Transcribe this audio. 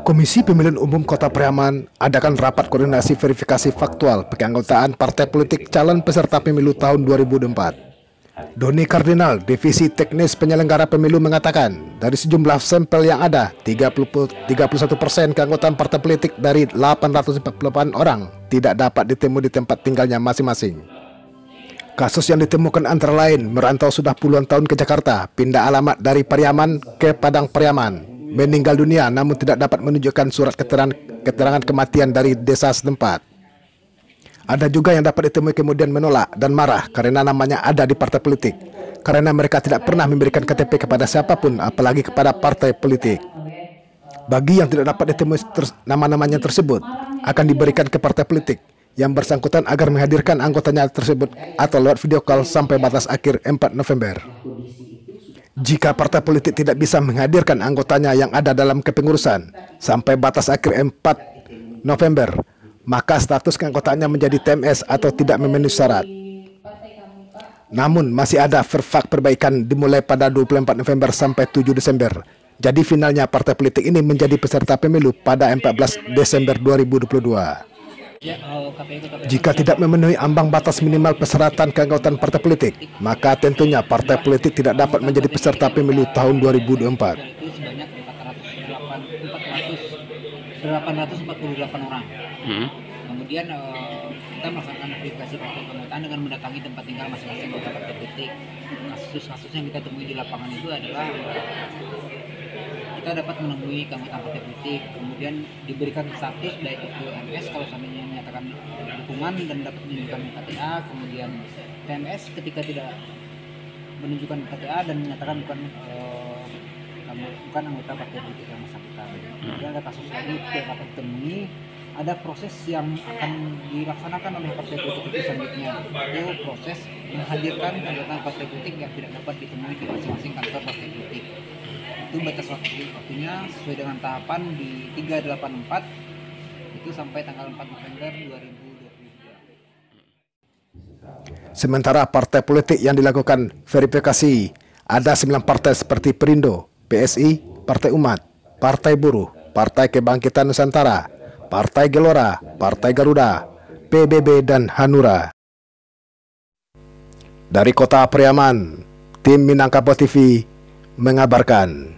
Komisi Pemilihan Umum Kota Priaman adakan rapat koordinasi verifikasi faktual keanggotaan partai politik calon peserta pemilu tahun 2024. Doni Kardinal, Divisi Teknis Penyelenggara Pemilu mengatakan, dari sejumlah sampel yang ada, 31% keanggotaan partai politik dari 848 orang tidak dapat ditemui di tempat tinggalnya masing-masing. Kasus yang ditemukan antara lain merantau sudah puluhan tahun ke Jakarta, pindah alamat dari Pariaman ke Padang Pariaman, meninggal dunia namun tidak dapat menunjukkan surat keterangan kematian dari desa setempat. Ada juga yang dapat ditemui kemudian menolak dan marah karena namanya ada di partai politik, karena mereka tidak pernah memberikan KTP kepada siapapun, apalagi kepada partai politik. Bagi yang tidak dapat ditemui nama-namanya tersebut, akan diberikan ke partai politik yang bersangkutan agar menghadirkan anggotanya tersebut atau lewat video call sampai batas akhir 4 November. Jika partai politik tidak bisa menghadirkan anggotanya yang ada dalam kepengurusan sampai batas akhir 4 November, maka status keanggotaannya menjadi TMS atau tidak memenuhi syarat. Namun masih ada verfak perbaikan dimulai pada 24 November sampai 7 Desember. Jadi finalnya partai politik ini menjadi peserta pemilu pada 14 Desember 2022. Jika tidak memenuhi ambang batas minimal persyaratan keanggotaan partai politik, maka tentunya partai politik tidak dapat menjadi peserta pemilu tahun 2024. Itu sebanyak 848 orang. Kemudian kita melaksanakan verifikasi faktual keanggotaan dengan mendatangi tempat tinggal masing-masing anggota partai politik. Kasus-kasus yang kita temui di lapangan itu adalah kita dapat menemui keanggotaan partai politik, kemudian diberikan status baik itu MS kalau seandainya menyatakan dukungan dan dapat menunjukkan KTA, kemudian TMS ketika tidak menunjukkan KTA dan menyatakan bukan anggota partai politik yang bersangkutan. Kemudian ada kasus lagi yang dapat ditemui, ada proses yang akan dilaksanakan oleh partai politik itu selanjutnya, itu proses menghadirkan anggota partai politik yang tidak dapat ditemui di masing-masing kantor partai politik. Itu batas waktunya sesuai dengan tahapan di 384 itu sampai tanggal 4 November 2022. Sementara partai politik yang dilakukan verifikasi ada 9 partai seperti Perindo, PSI, Partai Umat, Partai Buruh, Partai Kebangkitan Nusantara, Partai Gelora, Partai Garuda, PBB dan Hanura. Dari Kota Priaman, tim Minangkabau TV mengabarkan.